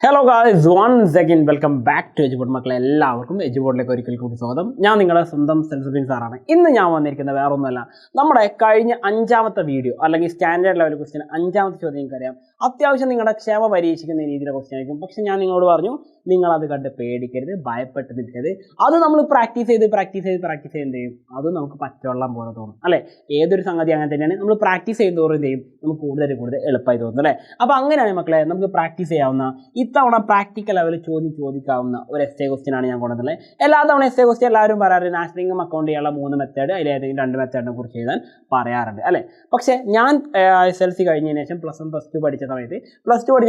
Hello guys, one second welcome back to Eduboard. മക്കളെ എല്ലാവർക്കും എജുബോർഡിലേക്ക് ഒരിക്കൽ കൂടി സ്വാഗതം. ഞാൻ നിങ്ങളുടെ സ്വന്തം സെൽസുബിൻ സാറാണ്. ഇന്ന് ഞാൻ വന്നിരിക്കുന്നത് വേറെ ഒന്നുമല്ല, നമ്മുടെ കഴിഞ്ഞ 5ാമത്തെ വീഡിയോ അല്ലെങ്കിൽ സ്റ്റാൻഡേർഡ് ലെവൽ ക്വസ്റ്റ്യൻ 5ാമത്തെ ചോദ്യം നിങ്ങൾക്കറിയാം. അത്യാവശ്യം നിങ്ങളുടെ ക്ഷമ പരീക്ഷിക്കുന്ന രീതിയിലുള്ള ക്വസ്റ്റ്യൻ ആയിരിക്കും. പക്ഷെ ഞാൻ നിങ്ങളോട് പറഞ്ഞു, നിങ്ങളത് കണ്ട് പേടിക്കരുത്, ഭയപ്പെട്ട് നിൽക്കരുത്. അത് നമ്മൾ പ്രാക്ടീസ് ചെയ്ത് എന്ത് ചെയ്യും, അത് നമുക്ക് പച്ചവെള്ളം പോലെ തോന്നും അല്ലേ? ഏതൊരു സംഗതി അങ്ങനെ തന്നെയാണ്. നമ്മൾ പ്രാക്ടീസ് ചെയ്യുന്നതോറും എന്ത് ചെയ്യും, നമുക്ക് കൂടുതൽ എളുപ്പമായി തോന്നും അല്ലേ? അപ്പോൾ അങ്ങനെയാണ് മക്കളെ നമുക്ക് പ്രാക്ടീസ് ചെയ്യാവുന്ന, ഇത്തവണ പ്രാക്ടിക്കൽ ലെവൽ ചോദിക്കാവുന്ന ഒരു എസ്സേ ക്വസ്റ്റ്യൻ ആണ് ഞാൻ കൊണ്ടുവന്നത്. എല്ലാ തവണ എസ്സേ ക്വസ്റ്റ്യൻ എല്ലാവരും പറയാറുണ്ട്, നാഷണൽ ഇൻകം അക്കൗണ്ട് ചെയ്യാനുള്ള 3 മെത്തേഡ്, അതിലേതെങ്കിലും 2 മെത്തേഡിനെ കുറിച്ച് എഴുതാൻ പറയാറുണ്ട് അല്ലേ? പക്ഷേ ഞാൻ SLC കഴിഞ്ഞതിന് ശേഷം +1 +2 പഠിച്ച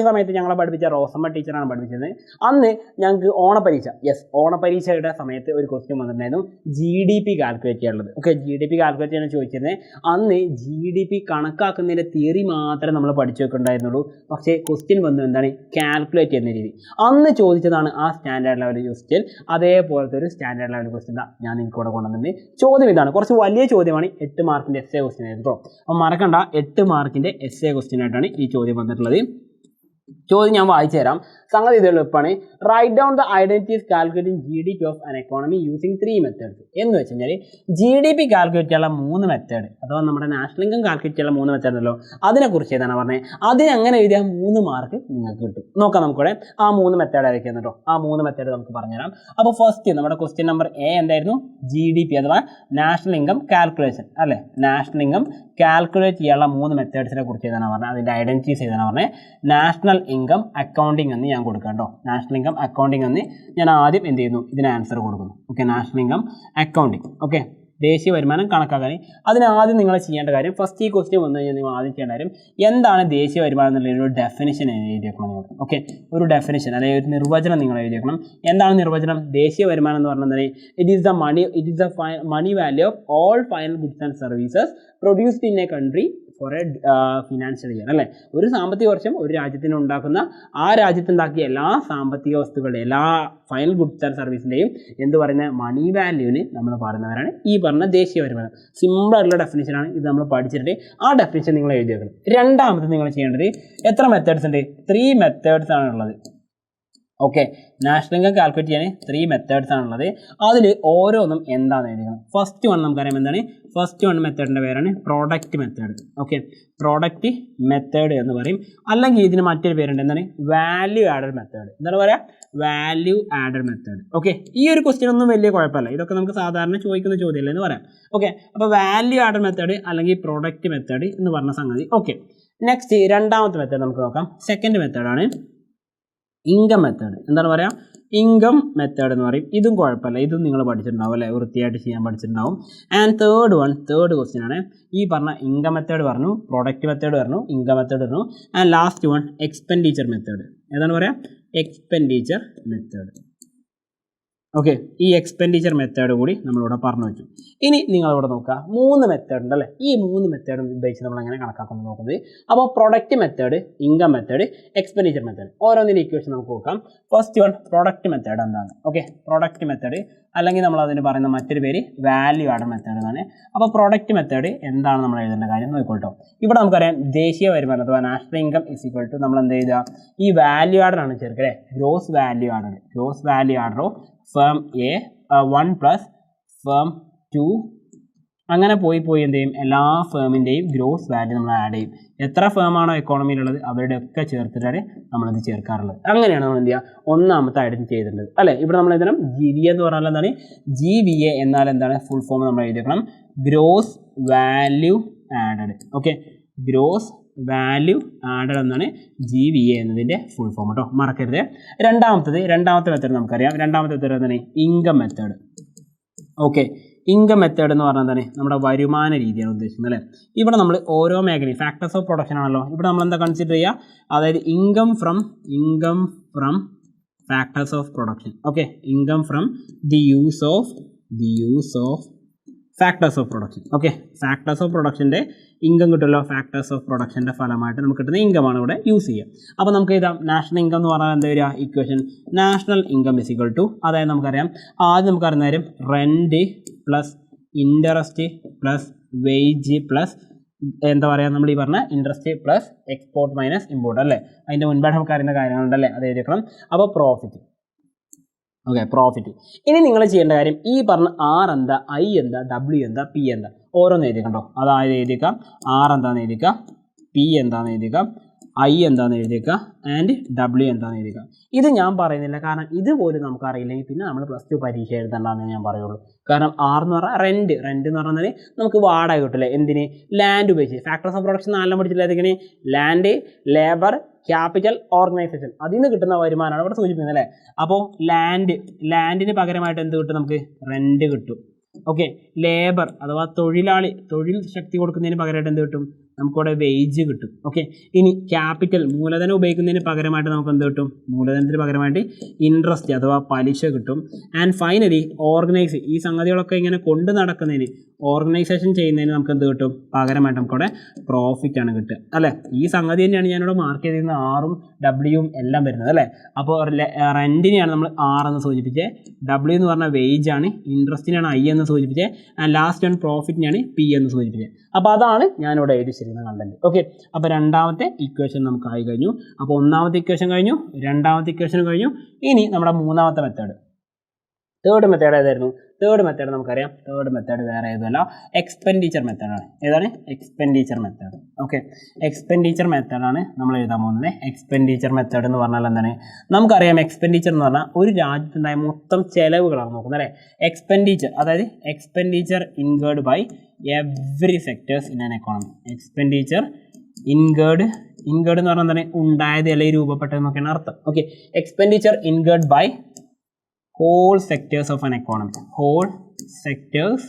സമയത്ത് ഞങ്ങളെ പഠിപ്പിച്ച റോസമ്മ ടീച്ചറാണ് പഠിപ്പിച്ചത്. അന്ന് ഞങ്ങൾക്ക് ഓണപരീക്ഷയുടെ സമയത്ത് ഒരു ക്വസ്റ്റ്യൻ വന്നിട്ടുണ്ടായിരുന്നു, GDP കാൽക്കുലേറ്റ് ചെയ്യാനുള്ളത്. ഓക്കെ, GDP കാൽക്കുലേറ്റ് ചെയ്യാൻ ചോദിച്ചിരുന്നത്. അന്ന് GDP കണക്കാക്കുന്നതിൻ്റെ തിയറി മാത്രമേ നമ്മൾ പഠിച്ചു വെക്കുന്നുണ്ടായിരുന്നുള്ളൂ. പക്ഷേ ക്വസ്റ്റ്യൻ വന്നു എന്താണ്, കാൽക്കുലേറ്റ് ചെയ്യുന്ന രീതി. അന്ന് ചോദിച്ചതാണ് ആ സ്റ്റാൻഡേർഡ് ലെവൽ ക്വസ്റ്റ്യൻ. അതേപോലത്തെ ഒരു സ്റ്റാൻഡേർഡ് ലെവൽ ക്വസ്റ്റ്യൻ ഞാൻ നിങ്ങൾക്ക് ഇവിടെ കൊണ്ടുവന്നിട്ടുണ്ട്. ചോദ്യം ഇതാണ്, കുറച്ച് വലിയ ചോദ്യമാണ്. 8 മാർക്കിൻ്റെ എസ്സേ ക്വസ്റ്റ്യൻ ആയിരുന്നു. അപ്പോൾ മറക്കണ്ട, 8 മാർക്കിൻ്റെ എസ്സേ ക്വസ്റ്റ്യൻ ആയിട്ടാണ് ഈ ചോദ്യം വന്നിട്ടുള്ളത്. ചോദ്യം ഞാൻ വായിച്ചു തരാം. സംഗതി ഇത് എളുപ്പമാണ്. Write down the identities calculating GDP of an economy using 3 methods. എന്ന് വെച്ച് കഴിഞ്ഞാൽ GDP കാൽക്കുലേറ്റ് ചെയ്യാനുള്ള 3 മെത്തേഡ്, അഥവാ നമ്മുടെ നാഷണൽ ഇൻകം കാൽക്കുലേറ്റ് ചെയ്യാനുള്ള 3 മെത്തേഡ് ഉണ്ടല്ലോ, അതിനെക്കുറിച്ച് ഏതാണ് പറഞ്ഞത്. അതിനങ്ങനെ എഴുതിയാൽ 3 മാർക്ക് നിങ്ങൾക്ക് കിട്ടും. നോക്കാം നമുക്കിവിടെ ആ 3 മെത്തേഡ് ആയിരിക്കും കേട്ടോ. ആ 3 മെത്തേഡ് നമുക്ക് പറഞ്ഞുതരാം. അപ്പോൾ ഫസ്റ്റ് നമ്മുടെ ക്വസ്റ്റ്യൻ നമ്പർ A എന്തായിരുന്നു, GDP അഥവാ നാഷണൽ ഇൻകം കാൽക്കുലേഷൻ അല്ലേ? നാഷണൽ ഇൻകം കാൽക്കുലേറ്റ് ചെയ്യാനുള്ള 3 മെത്തേഡ്സിനെ കുറിച്ച് ഏതാണ് പറഞ്ഞത്, അതിൻ്റെ ഐഡന്റിറ്റീസ് ഏതാണ് പറഞ്ഞത്. നാഷണൽ ഇൻകം അക്കൗണ്ടിങ് എന്ന് ഞാൻ കൊടുക്കാം കേട്ടോ. നാഷണൽ ഇൻകം അക്കൗണ്ടിങ് എന്ന് ഞാൻ ആദ്യം എന്ത് ചെയ്യുന്നു, ഇതിന് ആൻസർ കൊടുക്കുന്നു. Okay, national income accounting. Okay, ദേശീയ വരുമാനം കണക്കാക്കാൻ. അതിന് ആദ്യം നിങ്ങൾ ചെയ്യേണ്ട കാര്യം, ഫസ്റ്റ് ഈ ക്വസ്റ്റ്യൻ വന്നു കഴിഞ്ഞാൽ നിങ്ങൾ ആദ്യം ചെയ്യേണ്ട കാര്യം, എന്താണ് ദേശീയ വരുമാനം എന്നുള്ള ഒരു ഡെഫിനിഷൻ എഴുതി വെക്കണം നിങ്ങൾ. ഓക്കെ, ഒരു ഡെഫിനിഷൻ അല്ലെങ്കിൽ ഒരു നിർവചനം നിങ്ങൾ എഴുതി വെക്കണം. എന്താണ് നിർവചനം? ദേശീയ വരുമാനം എന്ന് പറഞ്ഞാൽ it is the money value of all final goods and services produced in a country for a financial year അല്ലേ? ഒരു സാമ്പത്തിക വർഷം ഒരു രാജ്യത്തിന് ഉണ്ടാക്കുന്ന, ആ രാജ്യത്തുണ്ടാക്കിയ എല്ലാ സാമ്പത്തിക വസ്തുക്കളുടെ, എല്ലാ ഫൈനൽ ഗുഡ്സ് ആൻഡ് സർവീസിൻ്റെയും എന്ത് പറയുന്ന മണി വാല്യൂവിന് നമ്മൾ പറയുന്നവരാണ് ഈ പറഞ്ഞ ദേശീയ വരുമാനം. സിമ്പിളായിട്ടുള്ള ഡെഫിനിഷനാണ് ഇത്. നമ്മൾ പഠിച്ചിട്ട് ആ ഡെഫിനിഷൻ നിങ്ങൾ എഴുതി വെക്കണം. രണ്ടാമത് നിങ്ങൾ ചെയ്യേണ്ടത്, എത്ര മെത്തേഡ്സ് ഉണ്ട്? 3 മെത്തേഡ്സ് ആണുള്ളത്. ഓക്കെ, നാഷണൽ ഇൻകം കാൽക്കുലേറ്റ് ചെയ്യാൻ 3 മെത്തേഡ്സ് ആണുള്ളത്. അതിൽ ഓരോന്നും എന്താണെന്ന് എഴുതിക്കണം. ഫസ്റ്റ് വൺ നമുക്കറിയാം എന്താണ്. ഫസ്റ്റ് വൺ മെത്തേഡിൻ്റെ പേരാണ് product method. Okay, product method എന്ന് പറയും. അല്ലെങ്കിൽ ഇതിന് മറ്റൊരു പേരുണ്ട്, എന്താണ്, വാല്യൂ ആഡഡ് മെത്തേഡ്. എന്താണ് പറയുക, വാല്യൂ ആഡഡ് മെത്തേഡ്. ഓക്കെ, ഈ ഒരു ക്വസ്റ്റ്യൻ ഒന്നും വലിയ കുഴപ്പമില്ല, ഇതൊക്കെ നമുക്ക് സാധാരണ ചോദിക്കുന്ന ചോദ്യമല്ല എന്ന് പറയാം. ഓക്കെ, അപ്പോൾ വാല്യൂ ആഡഡ് മെത്തേഡ് അല്ലെങ്കിൽ പ്രോഡക്റ്റ് മെത്തേഡ് എന്ന് പറഞ്ഞ സംഗതി. ഓക്കെ, നെക്സ്റ്റ് രണ്ടാമത്തെ മെത്തേഡ് നമുക്ക് നോക്കാം. സെക്കൻഡ് മെത്തേഡാണ് ഇൻകം മെത്തേഡ്. എന്താണ് പറയുക, ഇൻകം മെത്തേഡ് എന്ന് പറയും. ഇതും കുഴപ്പമില്ല, ഇതും നിങ്ങൾ പഠിച്ചിട്ടുണ്ടാവും അല്ലേ, വൃത്തിയായിട്ട് ചെയ്യാൻ പഠിച്ചിട്ടുണ്ടാവും. ആൻഡ് തേർഡ് ക്വസ്റ്റ്യൻ ആണ് ഈ പറഞ്ഞ ഇൻകം മെത്തേഡ് പറഞ്ഞു, പ്രോഡക്റ്റ് മെത്തേഡ് പറഞ്ഞു, ഇൻകം മെത്തേഡ് പറഞ്ഞു. And last one expenditure method. ഏതാണ് പറയുക, എക്സ്പെൻഡിച്ചർ മെത്തേഡ്. ഓക്കെ, ഈ എക്സ്പെൻഡിച്ചർ മെത്തേഡ് കൂടി നമ്മളിവിടെ പറഞ്ഞു വെച്ചു. ഇനി നിങ്ങളിവിടെ നോക്കുക, 3 മെത്തേഡ് ഉണ്ട് അല്ലേ? ഈ 3 മെത്തേഡ് ഉപയോഗിച്ച് നമ്മൾ എങ്ങനെ കണക്കാക്കുന്നത് നോക്കുന്നത്. അപ്പോൾ product method, income method, expenditure method, ഓരോന്നിൻ്റെ ഇക്വേഷൻ നമുക്ക് നോക്കാം. ഫസ്റ്റ് വൺ പ്രൊഡക്റ്റ് മെത്തേഡ് എന്താണ്? ഓക്കെ, പ്രൊഡക്റ്റ് മെത്തേഡ് അല്ലെങ്കിൽ നമ്മൾ അതിന് പറയുന്ന മറ്റൊരു പേര് വാല്യൂ ആഡഡ് മെത്തേഡ് എന്നാണ്. അപ്പോൾ പ്രൊഡക്റ്റ് മെത്തേഡ് എന്താണ് നമ്മൾ എഴുതേണ്ട കാര്യം നോക്കിക്കോട്ടോ. ഇവിടെ നമുക്കറിയാം ദേശീയ വരുമാനം അഥവാ നാഷണൽ ഇൻകം = നമ്മൾ എന്ത് ചെയ്യുക, ഈ വാല്യൂ ആഡഡ് ആണ് ചേർക്കുക അല്ലേ? ഗ്രോസ് വാല്യൂ ആഡഡോ ഫേം A 1 + ഫേം 2 അങ്ങനെ പോയി എന്ത് ചെയ്യും, എല്ലാ ഫേമിൻ്റെയും ഗ്രോസ് വാല്യൂ നമ്മൾ ആഡ് ചെയ്യും. എത്ര ഫേമാണോ എക്കോണമിയിലുള്ളത് അവരുടെ ഒക്കെ ചേർത്തിട്ടാണ് നമ്മളിത് ചേർക്കാറുള്ളത്. അങ്ങനെയാണ് നമ്മൾ എന്ത് ചെയ്യുക, ഒന്നാമത്തെ ഐഡൻറ്റിറ്റി ചെയ്തിട്ടുള്ളത് അല്ലേ? ഇവിടെ നമ്മൾ എഴുതണം GVA എന്ന് പറഞ്ഞാൽ എന്താണ്, GVA എന്നാൽ എന്താണ്, ഫുൾ ഫോം നമ്മൾ എഴുതിക്കണം, gross value added. Okay, gross value added എന്നാണ് GVA എന്നതിൻ്റെ ഫുൾ ഫോം കേട്ടോ, മറക്കരുത്. രണ്ടാമത്തെ മെത്തേഡ് നമുക്കറിയാം. രണ്ടാമത്തെ മെത്തേഡ് എന്താണ്, income method. Okay, income method എന്ന് പറഞ്ഞാൽ എന്താണ്, നമ്മുടെ വരുമാന രീതിയാണ് ഉദ്ദേശിക്കുന്നത് അല്ലേ? ഇവിടെ നമ്മൾ ഓരോ മേഖലയും ഫാക്ടേഴ്സ് ഓഫ് പ്രൊഡക്ഷൻ ആണല്ലോ. ഇവിടെ നമ്മൾ എന്താ കൺസിഡർ ചെയ്യുക, അതായത് income from factors of production. Okay, income from the use of factors of production. Okay, factors of പ്രൊഡക്ഷൻ്റെ ഇൻകം കിട്ടുമല്ലോ, ഫാക്ടേഴ്സ് ഓഫ് പ്രൊഡക്ഷൻ്റെ ഫലമായിട്ട് നമുക്ക് കിട്ടുന്ന ഇൻകമാണ് ഇവിടെ യൂസ് ചെയ്യുക. അപ്പോൾ നമുക്ക് എഴുതാം, നാഷണൽ ഇൻകം എന്ന് പറഞ്ഞാൽ എന്താ വരിക, ഇക്വേഷൻ നാഷണൽ ഇൻകം = അതായത് നമുക്കറിയാം, ആദ്യം നമുക്കറിയുന്ന കാര്യം rent plus interest plus wage plus എന്താ പറയുക, നമ്മൾ ഈ പറഞ്ഞ interest plus export minus import അല്ലേ, അതിൻ്റെ മുൻപായിട്ട് നമുക്ക് അറിയുന്ന കാര്യങ്ങളുണ്ടല്ലേ, അത് എഴുതിക്കണം. അപ്പോൾ പ്രോഫിറ്റ്. Okay, profit. ഇനി നിങ്ങൾ ചെയ്യേണ്ട കാര്യം ഈ പറഞ്ഞ ആർ എന്താ, ഐ എന്താ, ഡബ്ല്യു എന്താ, പി എന്താ, ഓരോന്ന് എഴുതിക്കണ്ടോ. അതായത് എഴുതിക്കാം ആർ എന്താണെന്ന് എഴുതിക്കാം, പി എന്താണെന്ന് എഴുതിക്കാം, ഐ എന്താണെന്ന് എഴുതിയേക്കുക, ആൻഡ് ഡബ്ല്യു എന്താണെന്ന് എഴുതിയേക്കുക. ഇത് ഞാൻ പറയുന്നില്ല, കാരണം ഇതുപോലും നമുക്ക് അറിയില്ലെങ്കിൽ പിന്നെ നമ്മൾ +2 പരീക്ഷ എഴുതണ്ടെന്ന് ഞാൻ പറയുള്ളൂ. കാരണം ആർ എന്ന് പറഞ്ഞാൽ റെൻറ്റ് എന്ന് പറഞ്ഞാൽ നമുക്ക് വാടക കിട്ടില്ലേ, എന്തിന്, ലാൻഡ് ഉപയോഗിച്ച്. ഫാക്ടേഴ്സ് ഓഫ് പ്രൊഡക്ഷൻ 4 പഠിച്ചില്ല, ഏതൊക്കെയാണ്, ലാൻഡ്, ലേബർ, ക്യാപിറ്റൽ, ഓർഗനൈസേഷൻ. അതിൽ നിന്ന് കിട്ടുന്ന വരുമാനമാണ് ഇവിടെ സൂചിപ്പിക്കുന്നത് അല്ലേ. അപ്പോൾ ലാൻഡിന് പകരമായിട്ട് എന്ത് കിട്ടും, നമുക്ക് റെൻറ്റ് കിട്ടും. ഓക്കെ, ലേബർ അഥവാ തൊഴിൽ ശക്തി കൊടുക്കുന്നതിന് പകരമായിട്ട് എന്ത് കിട്ടും, നമുക്കിവിടെ വേജ് കിട്ടും. ഓക്കെ, ഇനി ക്യാപിറ്റൽ മൂലധനം ഉപയോഗിക്കുന്നതിന് പകരമായിട്ട് നമുക്ക് എന്ത് കിട്ടും, മൂലധനത്തിന് പകരമായിട്ട് ഇൻട്രസ്റ്റ് അഥവാ പലിശ കിട്ടും. ആൻഡ് ഫൈനലി ഓർഗനൈസ്, ഈ സംഗതികളൊക്കെ ഇങ്ങനെ കൊണ്ട് നടക്കുന്നതിന്, ഓർഗനൈസേഷൻ ചെയ്യുന്നതിന് നമുക്ക് എന്ത് കിട്ടും, പകരമായിട്ട് നമുക്കിവിടെ പ്രോഫിറ്റ് ആണ് കിട്ടുക അല്ലേ. ഈ സംഗതി തന്നെയാണ് ഞാനിവിടെ മാർക്ക് ചെയ്തിരുന്ന ആറും ഡബ്ല്യുവും എല്ലാം വരുന്നത് അല്ലേ. അപ്പോൾ റെൻറ്റിനെയാണ് നമ്മൾ ആർ എന്ന് സൂചിപ്പിച്ചത്, ഡബ്ല്യു എന്ന് പറഞ്ഞാൽ വേജ് ആണ്, ഇൻട്രസ്റ്റിനാണ് ഐ എന്ന് സൂചിപ്പിച്ചത്, ആൻഡ് ലാസ്റ്റ് വൺ പ്രോഫിറ്റിനാണ് പി എന്ന് സൂചിപ്പിച്ചത്. അപ്പോൾ അതാണ് ഞാനിവിടെ എഴുതിച്ചിരിക്കുന്ന കണ്ടന്റ്. ഓക്കെ, അപ്പോൾ രണ്ടാമത്തെ ഇക്വേഷൻ നമുക്ക് ആയി കഴിഞ്ഞു. അപ്പോൾ ഒന്നാമത്തെ ഇക്വേഷൻ കഴിഞ്ഞു, രണ്ടാമത്തെ ഇക്വേഷൻ കഴിഞ്ഞു. ഇനി നമ്മുടെ മൂന്നാമത്തെ മെത്തേഡ്, തേർഡ് മെത്തേഡ് ഏതായിരുന്നു? തേർഡ് മെത്തേഡ് നമുക്കറിയാം, തേർഡ് മെത്തേഡ് വേറെ ഏതല്ല, എക്സ്പെൻഡിച്ചർ മെത്തേഡാണ്. ഏതാണ്? Expenditure method. ഓക്കെ, എക്സ്പെൻഡിച്ചർ മെത്തേഡാണ് നമ്മൾ എഴുതാൻ പോകുന്നത്. എക്സ്പെൻഡിച്ചർ മെത്തേഡ് എന്ന് പറഞ്ഞാൽ എന്താണ്? നമുക്കറിയാം എക്സ്പെൻഡിച്ചർ എന്ന് പറഞ്ഞാൽ ഒരു രാജ്യത്തുണ്ടായ മൊത്തം ചെലവുകളാണ് നോക്കുന്നത് അല്ലേ. എക്സ്പെൻഡിച്ചർ, അതായത് expenditure incurred by every sectors in an economy. Expenditure incurred എന്ന് പറഞ്ഞാൽ എന്താണ്? ഉണ്ടായത് അല്ലെങ്കിൽ രൂപപ്പെട്ടതെന്നൊക്കെയാണ് അർത്ഥം. Okay, expenditure incurred by whole sectors of an economy. whole sectors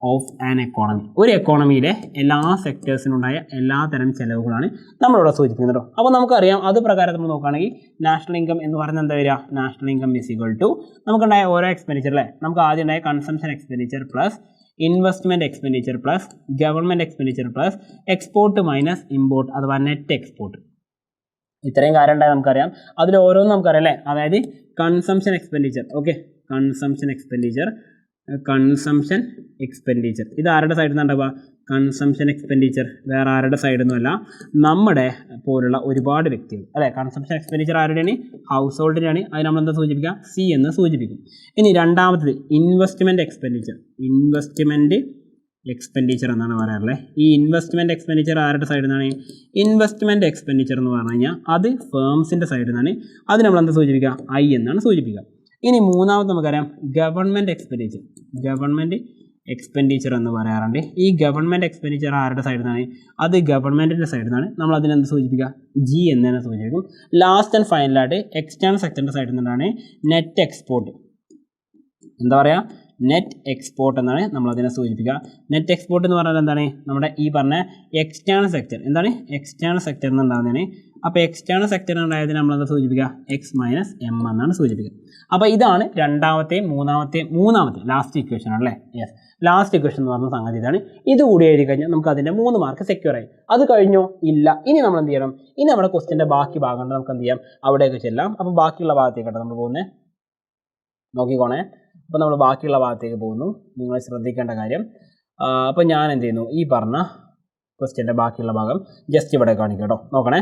of an economy. ഒരു എക്കോണമിയിലെ എല്ലാ സെക്ടേഴ്സിനുണ്ടായ എല്ലാ തരം ചെലവുകളാണ് നമ്മളിവിടെ സൂചിപ്പിക്കുന്നത്. അപ്പോൾ നമുക്കറിയാം അത് പ്രകാരം നമ്മൾ നോക്കുകയാണെങ്കിൽ നാഷണൽ ഇൻകം എന്ന് പറയുന്നത് എന്താ വരിക? National income is equal to നമുക്കുണ്ടായ ഓരോ എക്സ്പെൻഡിച്ചർ അല്ലേ, നമുക്ക് ആദ്യം ഉണ്ടായ consumption expenditure plus investment expenditure plus government expenditure plus export minus import അഥവാ നെറ്റ് എക്സ്പോർട്ട്. ഇത്രയും കാര്യം ഉണ്ടായാൽ നമുക്കറിയാം. അതിൽ ഓരോന്നും നമുക്കറിയാം അല്ലേ. അതായത് consumption expenditure, okay, consumption expenditure ഇത് ആരുടെ സൈഡിൽ നിന്നുണ്ടാവുക? കൺസംഷൻ എക്സ്പെൻഡിച്ചർ വേറെ ആരുടെ സൈഡിൽ നിന്നുമല്ല, നമ്മുടെ പോലുള്ള ഒരുപാട് വ്യക്തികൾ അല്ലേ. കൺസംഷൻ എക്സ്പെൻഡിച്ചർ ആരുടെയാണ്? ഹൗസ് ഹോൾഡിനാണ്. അത് നമ്മളെന്താ സൂചിപ്പിക്കുക? സി എന്ന് സൂചിപ്പിക്കും. ഇനി രണ്ടാമത്തത് ഇൻവെസ്റ്റ്മെൻറ്റ് എക്സ്പെൻഡിച്ചർ എന്നാണ് പറയാറുള്ളത്. ഈ ഇൻവെസ്റ്റ്മെൻറ്റ് എക്സ്പെൻഡിച്ചർ ആരുടെ സൈഡിൽ നിന്നാണ്? ഇൻവെസ്റ്റ്മെൻറ്റ് എക്സ്പെൻഡിച്ചർ എന്ന് പറഞ്ഞു കഴിഞ്ഞാൽ അത് ഫേംസിൻ്റെ സൈഡിൽ നിന്നാണ്. അത് നമ്മളെന്താ സൂചിപ്പിക്കുക? ഐ എന്നാണ് സൂചിപ്പിക്കുക. ഇനി മൂന്നാമത് നമുക്കറിയാം ഗവൺമെൻറ് എക്സ്പെൻഡിച്ചർ എന്ന് പറയാറുണ്ട്. ഈ ഗവൺമെൻറ് എക്സ്പെൻഡിച്ചർ ആരുടെ സൈഡിൽ നിന്നാണ്? അത് ഗവൺമെൻറ്റിൻ്റെ സൈഡിൽ നിന്നാണ്. നമ്മൾ അതിനെന്ത് സൂചിപ്പിക്കുക? ജി എന്ന് തന്നെ സൂചിപ്പിക്കും. ലാസ്റ്റ് ആൻഡ് ഫൈനലായിട്ട് എക്സ്റ്റേണൽ സെക്ടറിൻ്റെ സൈഡിൽ നിന്നാണ് നെറ്റ് എക്സ്പോർട്ട്. എന്താ പറയുക? നെറ്റ് എക്സ്പോർട്ട് എന്നാണ് നമ്മളതിനെ സൂചിപ്പിക്കുക. നെറ്റ് എക്സ്പോർട്ട് എന്ന് പറഞ്ഞാൽ എന്താണ്? നമ്മുടെ ഈ പറഞ്ഞ എക്സ്റ്റേണൽ സെക്ടർ. എന്താണ് എക്സ്റ്റേണൽ സെക്ടർ എന്നുണ്ടാകുന്നതിന്? അപ്പോൾ എക്സ്റ്റേണൽ സെക്ടർ ഉണ്ടായതിന് നമ്മളത് സൂചിപ്പിക്കുക എക്സ് മൈനസ് എം എന്നാണ് സൂചിപ്പിക്കുക. അപ്പോൾ ഇതാണ് രണ്ടാമത്തെയും മൂന്നാമത്തെ ലാസ്റ്റ് ഇക്വേഷൻ ആണല്ലേ. യെസ്, ലാസ്റ്റ് ഇക്വേഷൻ എന്ന് പറഞ്ഞ സംഗതി ഇതാണ്. ഇത് കൂടി എഴുതി കഴിഞ്ഞാൽ നമുക്ക് അതിൻ്റെ 3 മാർക്ക് സെക്യൂർ ആയി. അത് കഴിഞ്ഞോ? ഇല്ല. ഇനി നമ്മൾ എന്ത് ചെയ്യണം? ഇനി നമ്മുടെ ക്വസ്റ്റിൻ്റെ ബാക്കി ഭാഗം നമുക്ക് എന്ത് ചെയ്യാം? അവിടേക്ക് ചെല്ലാം. അപ്പോൾ ബാക്കിയുള്ള ഭാഗത്തേക്കാണ് നമ്മൾ പോകുന്നത്. നോക്കിക്കോണേ. അപ്പോൾ നമ്മൾ ബാക്കിയുള്ള ഭാഗത്തേക്ക് പോകുന്നു. നിങ്ങൾ ശ്രദ്ധിക്കേണ്ട കാര്യം, അപ്പോൾ ഞാൻ എന്ത് ചെയ്യുന്നു? ഈ പറഞ്ഞ ക്വസ്റ്റ്യൻ്റെ ബാക്കിയുള്ള ഭാഗം ജസ്റ്റ് ഇവിടെ കാണിക്കാം കേട്ടോ. നോക്കണേ.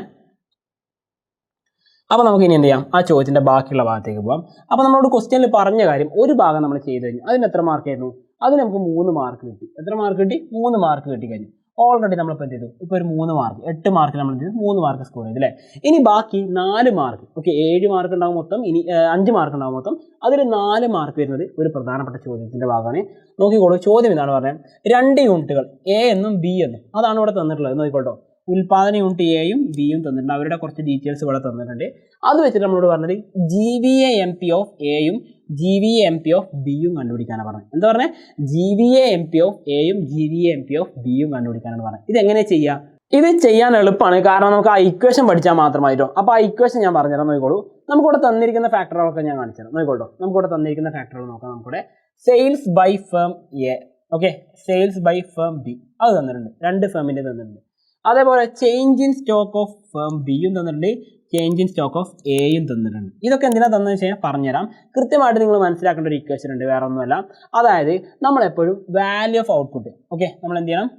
അപ്പോൾ നമുക്ക് ഇനി എന്ത് ചെയ്യാം? ആ ചോദ്യത്തിൻ്റെ ബാക്കിയുള്ള ഭാഗത്തേക്ക് പോകാം. അപ്പോൾ നമ്മളോട് ക്വസ്റ്റ്യനിൽ പറഞ്ഞ കാര്യം ഒരു ഭാഗം നമ്മൾ ചെയ്ത് കഴിഞ്ഞു. അതിന് എത്ര മാർക്കായിരുന്നു? അതിന് നമുക്ക് 3 മാർക്ക് കിട്ടി. എത്ര മാർക്ക് കിട്ടി? 3 മാർക്ക് കിട്ടി കഴിഞ്ഞു. ഓൾറെഡി നമ്മളിപ്പോൾ എന്ത് ചെയ്തു? ഇപ്പോൾ ഒരു 3 മാർക്ക്, 8 മാർക്ക് നമ്മൾ എന്ത് ചെയ്തു? 3 മാർക്ക് സ്കോർ ചെയ്തു അല്ലേ. ഇനി ബാക്കി 4 മാർക്ക്, ഓക്കെ, 7 മാർക്ക് ഉണ്ടാവും മൊത്തം. ഇനി 5 മാർക്ക് ഉണ്ടാവും മൊത്തം. അതിൽ 4 മാർക്ക് വരുന്നത് ഒരു പ്രധാനപ്പെട്ട ചോദ്യത്തിൻ്റെ ഭാഗമാണ്. നോക്കിക്കോളൂ, ചോദ്യം എന്താണ് പറഞ്ഞത്? 2 യൂണിറ്റുകൾ എ എന്നും ബി എന്നും അതാണ് ഇവിടെ തന്നിട്ടുള്ളത്. നോക്കിക്കോട്ടോ, ഉൽപാദന യൂണിറ്റ് എയും ബിയും തന്നിട്ടുണ്ട്. അവരുടെ കുറച്ച് ഡീറ്റെയിൽസ് ഇവിടെ തന്നിട്ടുണ്ട്. അത് വെച്ചിട്ട് നമ്മളോട് പറഞ്ഞത് GVAMP ഓഫ് എയും GVAMP ഓഫ് ബിയും കണ്ടുപിടിക്കാനാണ് പറഞ്ഞത്. എന്താ പറഞ്ഞത്? GVAMP ഓഫ് എയും GVAMP ഓഫ് ബിയും കണ്ടുപിടിക്കാനാണ് പറഞ്ഞത്. ഇതെങ്ങനെ ചെയ്യുക? ഇത് ചെയ്യാൻ എളുപ്പമാണ്, കാരണം നമുക്ക് ആ ഇക്വേഷൻ പഠിച്ചാൽ മാത്രമായിട്ടോ. അപ്പോൾ ആ ഇക്വേഷൻ ഞാൻ പറഞ്ഞുതരാം. നോക്കിക്കോളൂ, നമുക്കിവിടെ തന്നിരിക്കുന്ന ഫാക്ടറുകളൊക്കെ ഞാൻ കാണിച്ചു തരാം. നോക്കിക്കോട്ടോ, നമുക്കിവിടെ തന്നിരിക്കുന്ന ഫാക്ടറുകൾ നോക്കാം. നമുക്കിവിടെ sales by firm A, okay, sales by firm B അത് തന്നിട്ടുണ്ട്. 2 ഫേമിൻ്റെ തന്നിട്ടുണ്ട്. അതേപോലെ change in stock of firm ബിയും തന്നിട്ടുണ്ട്, ചേഞ്ച് ഇൻ സ്റ്റോക്ക് ഓഫ് എയും തന്നിട്ടുണ്ട്. ഇതൊക്കെ എന്തിനാ തന്നെന്ന് വെച്ച് കഴിഞ്ഞാൽ പറഞ്ഞുതരാം. കൃത്യമായിട്ട് നിങ്ങൾ മനസ്സിലാക്കേണ്ട ഒരു ഇക്വേഷൻ ഉണ്ട്, വേറെ ഒന്നുമല്ല. അതായത് നമ്മളെപ്പോഴും വാല്യൂ ഓഫ് ഔട്ട്പുട്ട്, ഓക്കെ, നമ്മൾ എന്ത് ചെയ്യണം?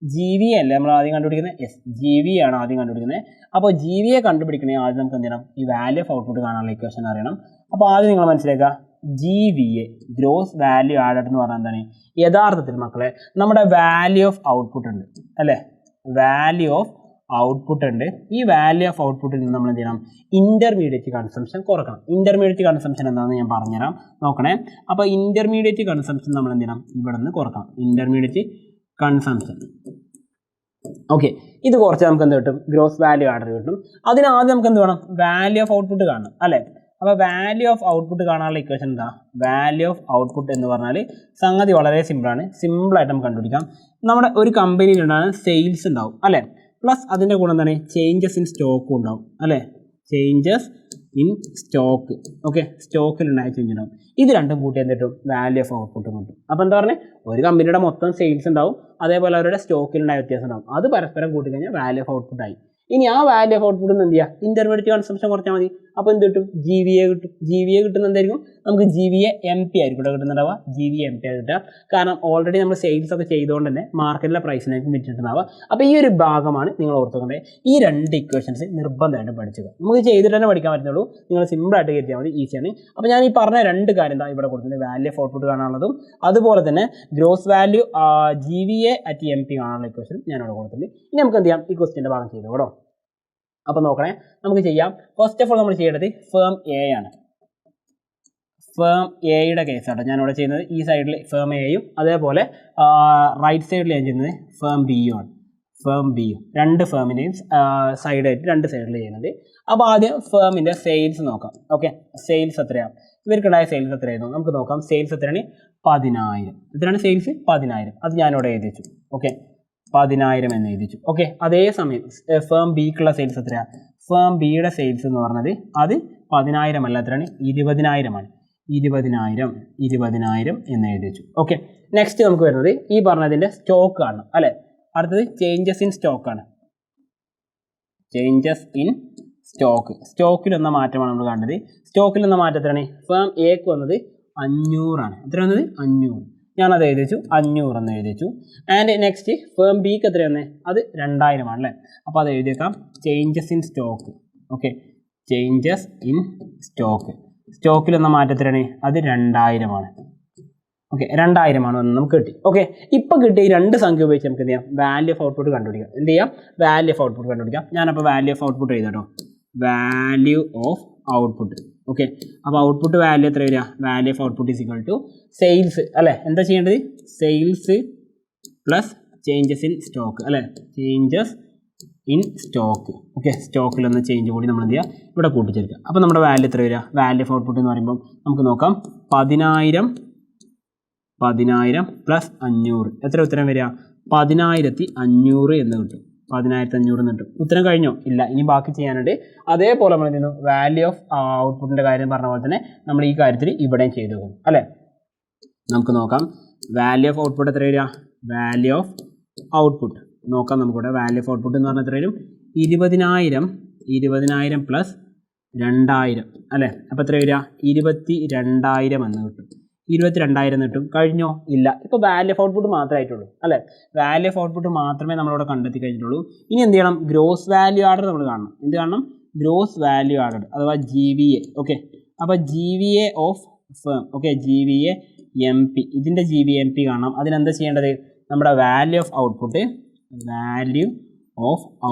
GVA അല്ലേ നമ്മൾ ആദ്യം കണ്ടുപിടിക്കുന്നത്? യെസ്, GVA ആണ് ആദ്യം കണ്ടുപിടിക്കുന്നത്. അപ്പോൾ GVA കണ്ടുപിടിക്കണമെങ്കിൽ ആദ്യം നമുക്ക് എന്ത് ചെയ്യണം? ഈ വാല്യൂ ഓഫ് ഔട്ട്പുട്ട് കാണാനുള്ള ഇക്വേഷൻ അറിയണം. അപ്പോൾ ആദ്യം നിങ്ങൾ മനസ്സിലാക്കുക, GVA ഗ്രോസ് വാല്യൂ ആഡഡ് എന്ന് പറഞ്ഞാൽ എന്താണ്? യഥാർത്ഥത്തിൽ മക്കളെ നമ്മുടെ വാല്യൂ ഓഫ് ഔട്ട്പുട്ട് ഉണ്ട് അല്ലേ? വാല്യൂ ഓഫ് ഔട്ട്പുട്ട് ഉണ്ട്. ഈ വാല്യൂ ഓഫ് ഔട്ട്പുട്ടിൽ നിന്ന് നമ്മൾ എന്ത് ചെയ്യണം? ഇന്റർമീഡിയറ്റ് കൺസംഷൻ കുറക്കണം. ഇന്റർമീഡിയറ്റ് കൺസംഷൻ എന്താണെന്ന് ഞാൻ പറഞ്ഞുതരാം, നോക്കണേ. അപ്പോൾ ഇന്റർമീഡിയറ്റ് കൺസംഷൻ നമ്മൾ എന്ത് ചെയ്യണം? ഇവിടെ നിന്ന് കുറക്കണം. Intermediate consumption. ഓക്കെ, ഇത് കുറച്ച് നമുക്ക് എന്ത് കിട്ടും? ഗ്രോസ് വാല്യൂ ആഡർ കിട്ടും. അതിനാദ്യം നമുക്ക് എന്ത് വേണം? വാല്യൂ ഓഫ് ഔട്ട്പുട്ട് കാണണം അല്ലേ? അപ്പോൾ വാല്യൂ ഓഫ് ഔട്ട്പുട്ട് കാണാനുള്ള ഇക്വേഷൻ എന്താ? വാല്യൂ ഓഫ് ഔട്ട്പുട്ട് എന്ന് പറഞ്ഞാൽ സംഗതി വളരെ സിമ്പിളാണ്. സിമ്പിളായിട്ട് നമുക്ക് കണ്ടുപിടിക്കാം. നമ്മുടെ ഒരു കമ്പനിയിലുണ്ടാകുന്ന സെയിൽസ് ഉണ്ടാവും അല്ലേ? പ്ലസ് അതിൻ്റെ കൂടെ എന്താണ്? ചേഞ്ചസ് ഇൻ സ്റ്റോക്കും ഉണ്ടാവും അല്ലേ? Changes in stock. ഓക്കെ, സ്റ്റോക്കിലുണ്ടായ ചേഞ്ച് ഉണ്ടാവും. ഇത് രണ്ടും കൂട്ടി എന്തിട്ടും? വാല്യൂ ഓഫ് ഔട്ട്പുട്ടും കിട്ടും. അപ്പോൾ എന്താ പറഞ്ഞത്? ഒരു കമ്പനിയുടെ മൊത്തം സെയിൽസ് ഉണ്ടാവും, അതേപോലെ അവരുടെ സ്റ്റോക്കിലുണ്ടായ വ്യത്യാസം ഉണ്ടാവും. അത് പരസ്പരം കൂട്ടി കഴിഞ്ഞാൽ വാല്യൂ ഓഫ് ഔട്ട്പുട്ട് ആയി. ഇനി ആ വാല്യൂ ഓഫ് ഔട്ട്പുട്ട് എന്ത് ചെയ്യുക? ഇന്റർമീഡിയറ്റ് കൺസംഷൻ കുറച്ചാൽ മതി. അപ്പോൾ എന്ത് കിട്ടും? GVA കിട്ടും. GVA കിട്ടുന്ന എന്തായിരിക്കും? നമുക്ക് GVA MP ആയിരിക്കും ഇവിടെ കിട്ടുന്നുണ്ടാവുക. GVA MP ആയി കിട്ടുക. കാരണം ഓൾറെഡി നമ്മൾ സെയിൽസ് ഒക്കെ ചെയ്തുകൊണ്ട് തന്നെ മാർക്കറ്റിലെ പ്രൈസിനായിരിക്കും വിറ്റിട്ടുണ്ടാവുക. അപ്പോൾ ഈ ഒരു ഭാഗമാണ് നിങ്ങൾ ഓർത്തുകൊണ്ടേ ഈ രണ്ട് ഇക്വേഷൻസ് നിർബന്ധമായിട്ടും പഠിച്ചത്. നമുക്ക് ചെയ്തിട്ട് തന്നെ പഠിക്കാൻ പറ്റുന്നുള്ളൂ. നിങ്ങൾ സിമ്പിളായിട്ട് കയറ്റിയാൽ മതി, ഈസിയാണ്. അപ്പോൾ ഞാൻ ഈ പറഞ്ഞ രണ്ട് കാര്യം എന്താ ഇവിടെ കൊടുത്തിട്ടുണ്ട്? വാല്യൂ ഓഫ് ഔട്ട്പുട്ട് കാണാനുള്ളതും അതുപോലെ തന്നെ gross value GVA at MP കാണാനുള്ള ഇക്വേഷൻ ഞാനിവിടെ കൊടുത്തിട്ടുണ്ട്. ഇനി നമുക്ക് എന്ത് ചെയ്യാം? ഈ ക്വസ്റ്റിൻ്റെ ഭാഗം ചെയ്തു കേട്ടോ. അപ്പോൾ നോക്കണേ, നമുക്ക് ചെയ്യാം. ഫസ്റ്റ് ഓഫ് ഓൾ നമ്മൾ ചെയ്യേണ്ടത് ഫേം A ആണ്. ഫേം എയുടെ കേസാണ് ഞാനിവിടെ ചെയ്യുന്നത്. ഈ സൈഡിൽ ഫേം എയും അതേപോലെ റൈറ്റ് സൈഡിൽ ഞാൻ ചെയ്യുന്നത് ഫേം ബിയും ആണ്. ഫേം ബിയും രണ്ട് ഫേമിൻ്റെയും സൈഡായിട്ട് രണ്ട് സൈഡിൽ ചെയ്യുന്നത്. അപ്പോൾ ആദ്യം ഫേമിൻ്റെ സെയിൽസ് നോക്കാം. ഓക്കെ, സെയിൽസ് എത്രയാണ്? ഇവർക്കുണ്ടായ സെയിൽസ് എത്രയായിരുന്നു നമുക്ക് നോക്കാം. സെയിൽസ് എത്രയാണ്? 10,000. എത്രയാണ് സെയിൽസ്? 10,000. അത് ഞാനിവിടെ എഴുതി വെച്ചു. ഓക്കെ, 10,000 എന്ന് എഴുതിച്ചു. ഓക്കെ, അതേസമയം ഫേം ബിക്കുള്ള സെയിൽസ് എത്രയാണ്? ഫേം ബിയുടെ സെയിൽസ് എന്ന് പറഞ്ഞത് അത് 10,000 അല്ല, എത്രയാണ്? 20,000 ആണ്. 20,000 എന്ന് എഴുതി വെച്ചു. ഓക്കെ, നെക്സ്റ്റ് നമുക്ക് വരുന്നത് ഈ പറഞ്ഞതിൻ്റെ സ്റ്റോക്ക് ആണ് അല്ലേ? അടുത്തത് ചേഞ്ചസ് ഇൻ സ്റ്റോക്ക് ആണ്. Changes in stock. സ്റ്റോക്കിൽ വന്ന മാറ്റമാണ് നമ്മൾ കണ്ടത്. സ്റ്റോക്കിൽ വന്ന മാറ്റം എത്രയാണ്? ഫേം എക്ക് വന്നത് 500 ആണ്. എത്ര വന്നത്? 500. ഞാനത് എഴുതി വെച്ചു, 500 എന്ന് എഴുതി വെച്ചു. ആൻഡ് നെക്സ്റ്റ് ഫേം ബിക്ക് എത്ര വന്നത്? അത് 2,000 ആണ് അല്ലേ? അപ്പോൾ അത് എഴുതി വെക്കാം. Changes in stock. Okay, changes in stock. സ്റ്റോക്കിൽ വന്ന മാറ്റം എത്രയാണ്? അത് 2,000 ആണ്. ഓക്കെ, 2,000 ആണ് വന്ന് നമുക്ക് കിട്ടി. ഓക്കെ, ഇപ്പോൾ കിട്ടിയ ഈ രണ്ട് സംഖ്യ ഉപയോഗിച്ച് നമുക്ക് എന്ത് ചെയ്യാം? വാല്യൂ ഓഫ് ഔട്ട്പുട്ട് കണ്ടുപിടിക്കാം. എന്ത് ചെയ്യാം? വാല്യൂ ഓഫ് ഔട്ട്പുട്ട് കണ്ടുപിടിക്കാം. ഞാനപ്പോൾ വാല്യൂ ഓഫ് ഔട്ട്പുട്ട് എഴുതാട്ടോ. Value of output. ഓക്കെ, അപ്പോൾ ഔട്ട്പുട്ട് വാല്യൂ എത്ര വരിക? Value of output is equal to sales അല്ലേ? എന്താ ചെയ്യേണ്ടത്? Sales plus changes in stock അല്ലേ? Changes in stock. ഓക്കെ, സ്റ്റോക്കിൽ ഒന്ന് ചേഞ്ച് കൂടി നമ്മൾ എന്ത് ചെയ്യുക? ഇവിടെ കൂട്ടിച്ചേർക്കുക. അപ്പോൾ നമ്മുടെ വാല്യൂ എത്ര വരിക? വാല്യൂ ഓഫ് ഔട്ട്പുട്ട് എന്ന് പറയുമ്പോൾ നമുക്ക് നോക്കാം. 10,000 പ്ലസ് 500 എത്ര ഉത്തരം വരിക? 10,500 എന്ന് കിട്ടും. 10,500 എന്ന് കിട്ടും. ഉത്തരം കഴിഞ്ഞോ? ഇല്ല, ഇനി ബാക്കി ചെയ്യാനുണ്ട്. അതേപോലെ നമ്മൾ എന്ത് ചെയ്യുന്നു? വാല്യൂ ഓഫ് ഔട്ട്പുട്ടിൻ്റെ കാര്യം പറഞ്ഞ പോലെ തന്നെ നമ്മൾ ഈ കാര്യത്തിൽ ഇവിടെയും ചെയ്തു പോകും അല്ലേ? നമുക്ക് നോക്കാം. വാല്യൂ ഓഫ് ഔട്ട്പുട്ട് എത്ര വരിക? വാല്യൂ ഓഫ് ഔട്ട്പുട്ട് നോക്കാം. നമുക്കിവിടെ വാല്യൂ ഓഫ് ഔട്ട്പുട്ട് എന്ന് പറഞ്ഞാൽ എത്ര വരും? 20,000 പ്ലസ് 2,000 അല്ലേ? അപ്പോൾ എത്ര വരിക? 22,000 എന്ന് കിട്ടും. 22,000 എന്ന് കിട്ടും. കഴിഞ്ഞോ? ഇല്ല. ഇപ്പോൾ വാല്യൂ ഓഫ് ഔട്ട്പുട്ട് മാത്രമായിട്ടുള്ളൂ അല്ലേ? വാല്യൂ ഓഫ് ഔട്ട്പുട്ട് മാത്രമേ നമ്മളിവിടെ കണ്ടെത്തി കഴിഞ്ഞിട്ടുള്ളൂ. ഇനി എന്ത് ചെയ്യണം? ഗ്രോസ് വാല്യൂ ആഡർ നമ്മൾ കാണണം. എന്ത് കാണണം? ഗ്രോസ് വാല്യൂ ആഡർ അഥവാ GVA. ഓക്കെ, അപ്പോൾ GVA of firm. Okay, GVA MP. ഇതിൻ്റെ GVA MP കാണണം. അതിനെന്താ ചെയ്യേണ്ടത്? നമ്മുടെ വാല്യൂ ഓഫ്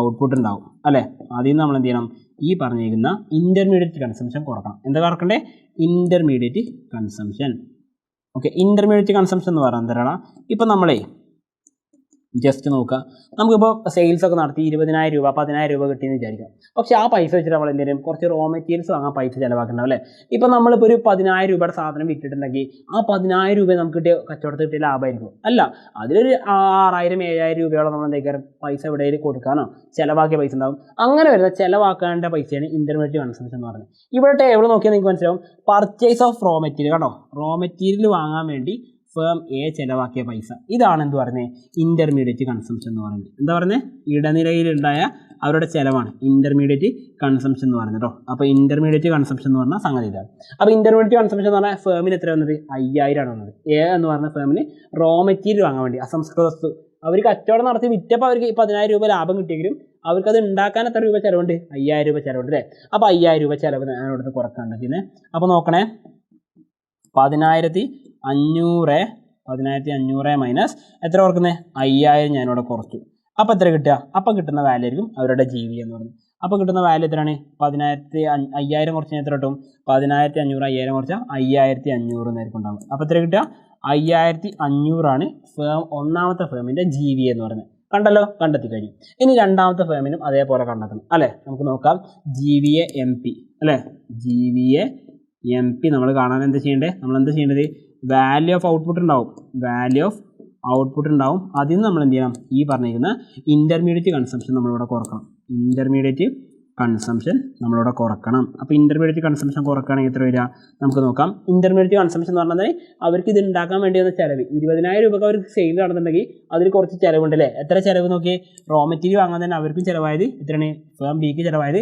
ഔട്ട്പുട്ട് ഉണ്ടാവും അല്ലേ? അതിൽ നിന്ന് നമ്മൾ എന്ത് ചെയ്യണം? ഈ പറഞ്ഞിരിക്കുന്ന ഇൻ്റർമീഡിയറ്റ് കൺസംഷൻ കുറക്കണം. എന്താ കുറക്കണ്ടേ? Intermediate consumption. Okay, intermediate consumption എന്ന് പറയുന്നത് എന്താണ്? ഇപ്പം നമ്മളെ ജസ്റ്റ് നോക്കുക. നമുക്കിപ്പോൾ സെയിൽസ് ഒക്കെ നടത്തി 20,000 രൂപ 10,000 രൂപ കിട്ടിയെന്ന് വിചാരിക്കാം. പക്ഷേ ആ പൈസ വെച്ചിട്ട് നമ്മൾ എന്ത് ചെയ്യും? കുറച്ച് റോ മെറ്റീരിയൽസ് വാങ്ങാൻ പൈസ ചിലവാക്കണം അല്ലേ? ഇപ്പോൾ നമ്മളിപ്പോൾ ഒരു 10,000 രൂപയുടെ സാധനം വിറ്റിട്ടുണ്ടെങ്കിൽ ആ 10,000 രൂപ നമുക്ക് കിട്ടിയ കച്ചവടത്തിൽ കിട്ടിയ ലാഭമായിരിക്കും അല്ല. അതിലൊരു 6,000-7,000 രൂപയോളം നമ്മൾ എന്തെങ്കിലും പൈസ എവിടെയെങ്കിലും കൊടുക്കാനോ ചിലവാക്കിയ പൈസ ഉണ്ടാവും. അങ്ങനെ വരുന്ന ചിലവാക്കേണ്ട പൈസയാണ് ഇൻ്റർമീഡിയറ്റ് കൺസംഷൻ എന്ന് പറയുന്നത്. ഇവിടെ ടേബിൾ നോക്കിയാൽ നിങ്ങൾക്ക് മനസ്സിലാവും. പർച്ചേസ് ഓഫ് റോ മെറ്റീരിയൽ കേട്ടോ. റോ മെറ്റീരിയൽ വാങ്ങാൻ വേണ്ടി ഫേം എ ചിലവാക്കിയ പൈസ. ഇതാണ് എന്ത് പറയുന്നത്? ഇൻ്റർമീഡിയറ്റ് കൺസംഷൻ എന്ന് പറയുന്നത്. എന്താ പറയുന്നത്? ഇടനിലയിലുണ്ടായ അവരുടെ ചിലവാണ് ഇൻ്റർമീഡിയറ്റ് കൺസംഷൻ എന്ന് പറയുന്നത് കേട്ടോ. അപ്പോൾ ഇൻ്റർമീഡിയറ്റ് കൺസംഷൻ എന്ന് പറഞ്ഞാൽ സംഗതി ഇതാണ്. അപ്പോൾ ഇൻ്റർമീഡിയറ്റ് കൺസംഷൻ എന്ന് പറഞ്ഞാൽ ഫേമിന് എത്ര വന്നത്? 5,000 ആണ് വന്നത്. എ എന്ന് പറഞ്ഞ ഫേമിന് റോ മെറ്റീരിയൽ വാങ്ങാൻ വേണ്ടി, അസംസ്കൃത വസ്തു അവർ കച്ചവടം നടത്തി വിറ്റപ്പോൾ അവർക്ക് 10,000 രൂപ ലാഭം കിട്ടിയെങ്കിലും അവർക്കത് ഉണ്ടാക്കാൻ എത്ര രൂപ ചിലവുണ്ട്? 5,000 രൂപ ചിലവുണ്ട് അല്ലേ? അപ്പോൾ 5,000 രൂപ ചിലവ് ഞാൻ ഇവിടുന്ന് കുറക്കാണ്ട് ചെയ്യുന്നത്. അപ്പോൾ നോക്കണേ, 10,500 മൈനസ് എത്ര കുറക്കുന്നത്? 5,000 ഞാനിവിടെ കുറച്ചു. അപ്പോൾ എത്ര കിട്ടുക? അപ്പോൾ കിട്ടുന്ന വാല്യൂ ആയിരിക്കും അവരുടെ GV എന്ന് പറയുന്നത്. അപ്പോൾ കിട്ടുന്ന വാല്യൂ എത്രയാണ്? 5,000 കുറച്ച് എത്ര കിട്ടും? 10,500 5,000 കുറച്ചാൽ 5,500 എന്നായിരിക്കും ഉണ്ടാകും. അപ്പോൾ എത്ര കിട്ടുക? 5,500 ഒന്നാമത്തെ ഫേമിൻ്റെ GV എന്ന് പറയുന്നത്. കണ്ടല്ലോ, കണ്ടെത്തി കഴിഞ്ഞു. ഇനി രണ്ടാമത്തെ ഫേമിനും അതേപോലെ കണ്ടെത്തണം അല്ലേ? നമുക്ക് നോക്കാം. GVA MP അല്ലേ? GVA MP നമ്മൾ കാണാൻ എന്താ ചെയ്യേണ്ടത്? നമ്മളെന്താ ചെയ്യേണ്ടത്? വാല്യൂ ഓഫ് ഔട്ട്പുട്ട് ഉണ്ടാവും. അതിൽ നിന്ന് നമ്മൾ എന്ത് ചെയ്യണം? ഈ പറഞ്ഞിരിക്കുന്ന ഇൻ്റർമീഡിയറ്റ് കൺസംഷൻ നമ്മളിവിടെ കുറക്കണം. അപ്പോൾ ഇൻ്റർമീഡിയറ്റ് കൺസംഷൻ കുറക്കുകയാണെങ്കിൽ എത്ര വരിക? നമുക്ക് നോക്കാം. ഇൻ്റർമീഡിയറ്റ് കൺസംഷൻ എന്ന് പറഞ്ഞാൽ അവർക്ക് ഇത് ഉണ്ടാക്കാൻ വേണ്ടി വന്ന ചിലവ് 20,000 രൂപക്ക് അവർക്ക് സെയിൽ നടന്നിട്ടുണ്ടെങ്കിൽ അതിൽ കുറച്ച് ചിലവുണ്ടല്ലേ? എത്ര ചിലവ് നോക്കി? റോ മെറ്റീരിയൽ വാങ്ങാൻ തന്നെ അവർക്കും ചിലവായത് എത്രയാണ്? ഫേം ബിക്ക് ചിലവായത്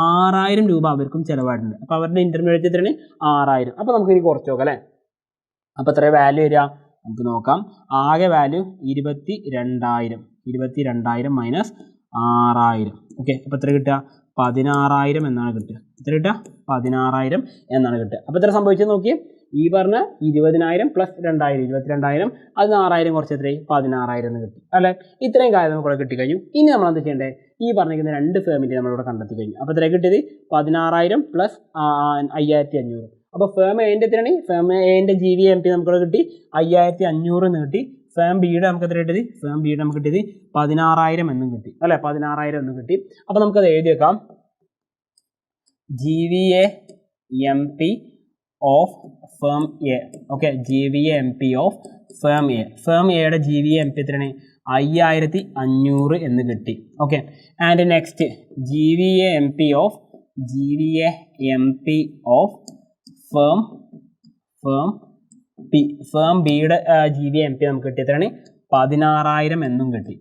6,000 രൂപ അവർക്കും ചിലവായിട്ടുണ്ട്. അപ്പോൾ അവരുടെ ഇൻ്റർമീഡിയറ്റ് എത്രയാണ്? 6,000. അപ്പോൾ നമുക്ക് ഇനി കുറച്ച് നോക്കാം അല്ലേ? അപ്പോൾ എത്ര വാല്യൂ വരിക? നമുക്ക് നോക്കാം. ആകെ വാല്യൂ 22,000 മൈനസ് 6,000. ഓക്കെ, അപ്പോൾ എത്ര കിട്ടുക? 16,000 എന്നാണ് കിട്ടുക. എത്ര കിട്ടുക? 16,000 എന്നാണ് കിട്ടുക. അപ്പോൾ എത്ര സംഭവിച്ചത് നോക്കിയേ. ഈ പറഞ്ഞ 20,000 പ്ലസ് 2,000 22,000, അതിന് 6,000 കുറച്ച് എത്രയായി? 16,000 എന്ന് കിട്ടി അല്ലേ? ഇത്രയും കാര്യം നമുക്കിവിടെ കിട്ടിക്കഴിഞ്ഞു. ഇനി നമ്മൾ എന്ത് ചെയ്യേണ്ടത്? ഈ പറഞ്ഞിരിക്കുന്ന രണ്ട് ഫേമിൻ്റെ നമ്മളിവിടെ കണ്ടെത്തി കഴിഞ്ഞു. അപ്പോൾ എത്ര കിട്ടിയത്? 16,000 പ്ലസ് 5,500. അപ്പോൾ ഫേം എൻ്റെ എത്രയാണ്? ഫേം എൻ്റെ GVA MP നമുക്കിവിടെ കിട്ടി 5,500 എന്ന് കിട്ടി. ഫേം ബിയുടെ നമുക്ക് എത്ര കിട്ടിയത്? ഫേം ബിയുടെ നമുക്ക് കിട്ടിയത് 16,000 എന്നും കിട്ടി അല്ലേ? 16,000 എന്നും കിട്ടി. അപ്പോൾ നമുക്കത് എഴുതി വെക്കാം. GVA MP of firm A. Okay, GVA MP of firm A. Firm എയുടെ GVA MP എത്രയാണ്? 5,500 എന്ന് കിട്ടി. Okay, and next GVA MP of firm ബിയുടെ GVA MP നമുക്ക് കിട്ടി എത്രയാണ്? 16,000 എന്നും കിട്ടി.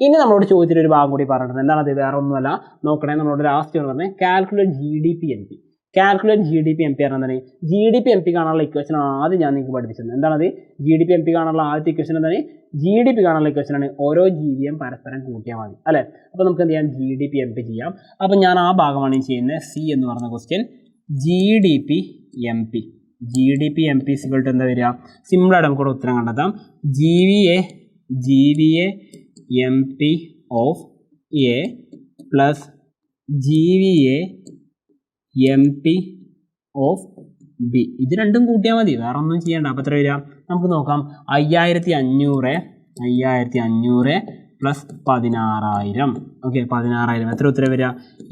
ഇനി നമ്മളോട് ചോദിച്ചിട്ട് ഒരു ഭാഗം കൂടി പറഞ്ഞിട്ടുണ്ട്. എന്താണത്? വേറെ ഒന്നുമല്ല, നോക്കണേ. നമ്മളോട് ലാസ്റ്റ് എന്ന് പറഞ്ഞാൽ calculate GDP MP. GDP MP പറഞ്ഞാൽ GDP MP കാണാനുള്ള ഇക്വേഷൻ ആദ്യം ഞാൻ നിങ്ങൾക്ക് പഠിപ്പിച്ചത്. എന്താണത്? GDP MP കാണാനുള്ള ആദ്യത്തെ ഇക്വേഷൻ എന്താണ്? GDP കാണാനുള്ള ഇക്വേഷനാണ് ഓരോ GVയും പരസ്പരം കൂട്ടിയാൽ മതി അല്ലേ? അപ്പോൾ നമുക്ക് എന്ത് ചെയ്യാം? GDP MP ചെയ്യാം. അപ്പോൾ ഞാൻ ആ ഭാഗമാണ് ചെയ്യുന്നത്. C എന്ന് പറഞ്ഞ ക്വസ്റ്റ്യൻ. GDP MP സിമ്പിൾ എന്താ വരിക? സിമ്പിളായിട്ട് നമുക്കിവിടെ ഉത്തരം കണ്ടെത്താം. GVA MP of A plus GVA MP of B. ഇത് രണ്ടും കൂട്ടിയാൽ മതി, വേറെ ഒന്നും ചെയ്യണ്ട. അപ്പോൾ എത്ര വരിക? നമുക്ക് നോക്കാം. 5,500 പ്ലസ് 16,000. ഓക്കെ, 16,000 എത്ര ഉത്തരം വരിക?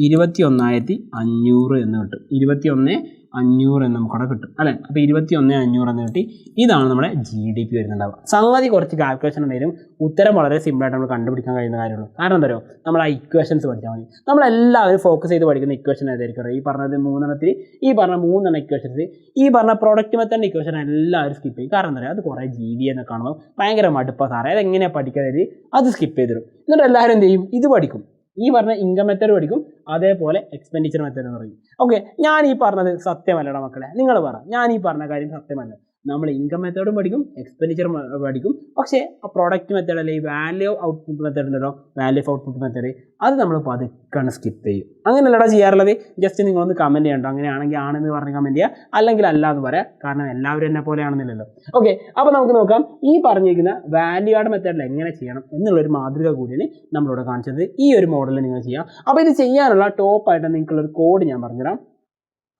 21,500 എന്ന് കിട്ടും. 21,500 എന്ന് നമുക്കവിടെ കിട്ടും അല്ലേ? അപ്പോൾ 21,500 എന്ന് കിട്ടി. ഇതാണ് നമ്മുടെ GDP വരുന്നുണ്ടാവുക. സംഗതി കുറച്ച് കാൽക്കുലേഷൻ ഉണ്ടെങ്കിലും ഉത്തരം വളരെ സിമ്പിളായിട്ട് നമ്മൾ കണ്ടുപിടിക്കാൻ കഴിയുന്ന കാര്യമുള്ളൂ. കാരണം എന്താ പറയുക? നമ്മൾ ആ ഇക്വേഷൻസ് പഠിച്ചാൽ മതി. നമ്മളെല്ലാവരും ഫോക്കസ് ചെയ്ത് പഠിക്കുന്ന ഇക്വേഷൻ ഏതായിരിക്കും? ഈ പറഞ്ഞത് 3 ഈ പറഞ്ഞ 3 ഇക്വേഷൻസ്, ഈ പറഞ്ഞ പ്രൊഡക്റ്റ് മെത്തേഡിൻ്റെ ഇക്വേഷൻ എല്ലാവരും സ്കിപ്പ് ചെയ്യും. കാരണം എന്താ പറയുക? അത് കുറേ GV എന്ന് കാണുമ്പോൾ ഭയങ്കര മടുപ്പാണ് സാറേ, അതെങ്ങനെയാണ് പഠിക്കാതെ അത് സ്കിപ്പ് ചെയ്തിടും. എന്നിട്ട് എല്ലാവരും എന്ത് ചെയ്യും? ഇത് പഠിക്കും. ഈ പറഞ്ഞ ഇൻകം മെത്തേഡ് പഠിക്കും, അതേപോലെ എക്സ്പെൻഡിച്ചർ മെത്തേഡ് എന്ന് പറയും. ഓക്കെ, ഞാൻ ഈ പറഞ്ഞത് സത്യമല്ലടാ മക്കളെ, നിങ്ങൾ പറ. ഞാൻ ഈ പറഞ്ഞ കാര്യം സത്യമല്ല. നമ്മൾ ഇൻകം മെത്തേഡും പഠിക്കും, എക്സ്പെൻഡിച്ചർ പഠിക്കും. പക്ഷേ ആ പ്രോഡക്റ്റ് മെത്തേഡ് അല്ലെങ്കിൽ വാല്യൂ ഓഫ് ഔട്ട്പുട്ട് മെത്തേഡ് ഉണ്ടല്ലോ, വാല്യൂ ഓഫ് ഔട്ട്പുട്ട് മെത്തേഡ്, അത് നമ്മൾ പതുക്കെ സ്കിപ്പ് ചെയ്യും. അങ്ങനെയല്ലടാ ചെയ്യാറുള്ളത്. ജസ്റ്റ് നിങ്ങളൊന്ന് കമൻറ്റ് ചെയ്യണ്ടോ? അങ്ങനെയാണെങ്കിൽ ആണെന്ന് പറഞ്ഞ് കമൻറ്റ് ചെയ്യുക, അല്ലെങ്കിൽ അല്ല എന്ന് പറയാം. കാരണം എല്ലാവരും എന്നെ പോലെയാണെന്നില്ലല്ലോ. ഓക്കെ, അപ്പോൾ നമുക്ക് നോക്കാം. ഈ പറഞ്ഞിരിക്കുന്ന വാല്യൂ ആഡ് മെത്തേഡിൽ എങ്ങനെ ചെയ്യണം എന്നുള്ളൊരു മാതൃക കൂടിയാണ് നമ്മളിവിടെ കാണിച്ചത്. ഈ ഒരു മോഡലിൽ നിങ്ങൾ ചെയ്യാം. അപ്പോൾ ഇത് ചെയ്യാനുള്ള ടോപ്പായിട്ട് നിങ്ങൾക്കുള്ളൊരു കോഡ് ഞാൻ പറഞ്ഞുതരാം.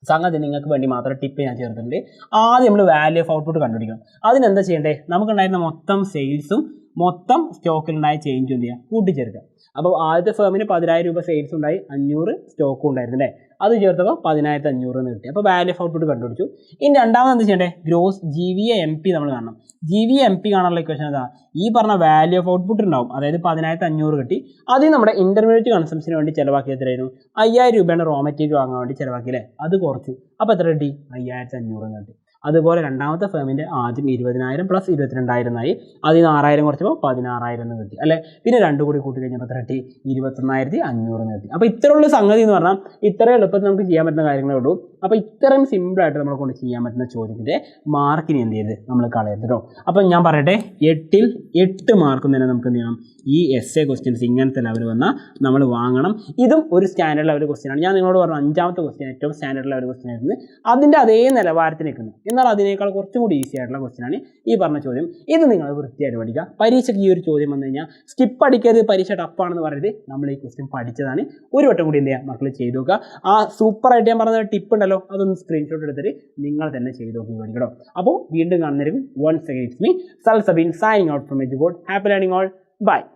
സംഗതി നിങ്ങൾക്ക് വേണ്ടി മാത്രം ടിപ്പ് ഞാൻ ചേർത്തിട്ടുണ്ട്. ആദ്യം നമ്മൾ വാല്യൂ ഓഫ് ഔട്ട്പുട്ട് കണ്ടുപിടിക്കണം. അതിനെന്താ ചെയ്യേണ്ടേ? നമുക്കുണ്ടായിരുന്ന മൊത്തം സെയിൽസും മൊത്തം സ്റ്റോക്കിലുണ്ടായ ചേഞ്ചും എന്ത് ചെയ്യുക? കൂട്ടിച്ചേർക്കുക. അപ്പോൾ ആദ്യത്തെ ഫേമിന് 10,000 രൂപ സെയിൽസ് ഉണ്ടായി, 500 സ്റ്റോക്കും ഉണ്ടായിരുന്നു അല്ലേ? അത് ചേർത്തപ്പോൾ 10,500 എന്ന് കിട്ടി. അപ്പോൾ വാല്യൂ ഓഫ് ഔട്ട്പുട്ട് കണ്ടുപിടിച്ചു. ഇനി രണ്ടാമത് എന്ത് ചെയ്യേണ്ടേ? ഗ്രോസ് GVA MP നമ്മൾ കാണണം. GVA MP കാണാനുള്ള ഇക്വേഷൻ എന്താ? ഈ പറഞ്ഞ വാല്യൂ ഓഫ് ഔട്ട്പുട്ട് ഉണ്ടാവും, അതായത് 10,500 കിട്ടി. അതിൽ നമ്മുടെ ഇൻ്റർമീഡിയറ്റ് കൺസംഷന് വേണ്ടി ചിലവാക്കിയത് എത്രയായിരുന്നു? 5,000 രൂപയാണ് റോ മെറ്റീരിയൽ വാങ്ങാൻ വേണ്ടി ചിലവാക്കിയില്ലേ? അത് കുറച്ചു. അപ്പോൾ എത്ര കിട്ടി? 5,500 കിട്ടി. അതുപോലെ രണ്ടാമത്തെ ഫേമിൻ്റെ ആദ്യം 20,000 പ്ലസ് 22,000 ആയി, അതിൽ നിന്ന് 6,000 കുറച്ചപ്പോൾ 16,000 എന്ന് കിട്ടി അല്ലേ. പിന്നെ രണ്ടും കൂടി കൂട്ടി കഴിഞ്ഞപ്പോൾ എത്ര കിട്ടി? 21,500 കിട്ടി. അപ്പോൾ ഇത്രയുള്ള സംഗതി എന്ന് പറഞ്ഞാൽ ഇത്രയും എളുപ്പത്തിൽ നമുക്ക് ചെയ്യാൻ പറ്റുന്ന കാര്യങ്ങളേ ഉള്ളൂ. അപ്പോൾ ഇത്രയും സിമ്പിളായിട്ട് നമ്മളെ കൊണ്ട് ചെയ്യാൻ പറ്റുന്ന ചോദ്യത്തിൻ്റെ മാർക്കിന് എന്ത് ചെയ്ത് നമ്മൾ കളയരുത് കേട്ടോ. അപ്പം ഞാൻ പറയട്ടെ, 8ൽ 8 മാർക്കും തന്നെ നമുക്ക് എന്ത് ചെയ്യണം? ഈ essay ക്വസ്റ്റ്യൻസ് ഇങ്ങനത്തെ ലെവൽ വന്നാൽ നമ്മൾ വാങ്ങണം. ഇതും ഒരു സ്റ്റാൻഡേർഡ് ലെവൽ ക്വസ്റ്റ്യനാണ്. ഞാൻ നിങ്ങളോട് പറഞ്ഞു 5ാമത്തെ ക്വസ്റ്റ്യൻ ഏറ്റവും സ്റ്റാൻഡേർഡ് ലെവൽ ക്വസ്റ്റ്യൻ ആയിരുന്നു. അതിൻ്റെ അതേ നിലവാരത്തിൽ നിൽക്കുന്നു, എന്നാൽ അതിനേക്കാൾ കുറച്ചും കൂടി ഈസി ആയിട്ടുള്ള ക്വസ്റ്റ്യനാണ് ഈ പറഞ്ഞ ചോദ്യം. ഇത് നിങ്ങൾ വൃത്തിയായിട്ട് പഠിക്കുക. പരീക്ഷയ്ക്ക് ഈ ഒരു ചോദ്യം വന്നു കഴിഞ്ഞാൽ സ്കിപ്പ് അടിക്കരുത്, പരീക്ഷ ടഫാണെന്ന് പറയരുത്. നമ്മൾ ഈ ക്വസ്റ്റ്യൻ പഠിച്ചതാണ്. ഒരു വട്ടം കൂടി എന്ത് ചെയ്യുക മക്കൾ ചെയ്ത് നോക്കുക. ആ സൂപ്പറായിട്ട് ഞാൻ പറഞ്ഞ ടിപ്പ് ഉണ്ടല്ലോ, അതൊന്ന് സ്ക്രീൻഷോട്ട് എടുത്തിട്ട് നിങ്ങൾ തന്നെ ചെയ്ത് നോക്കി പഠിക്കണം. അപ്പോൾ വീണ്ടും കാണുന്നതിനും once again it's me, Salsabin, signing out from EduBoard. Happy learning all. Bye.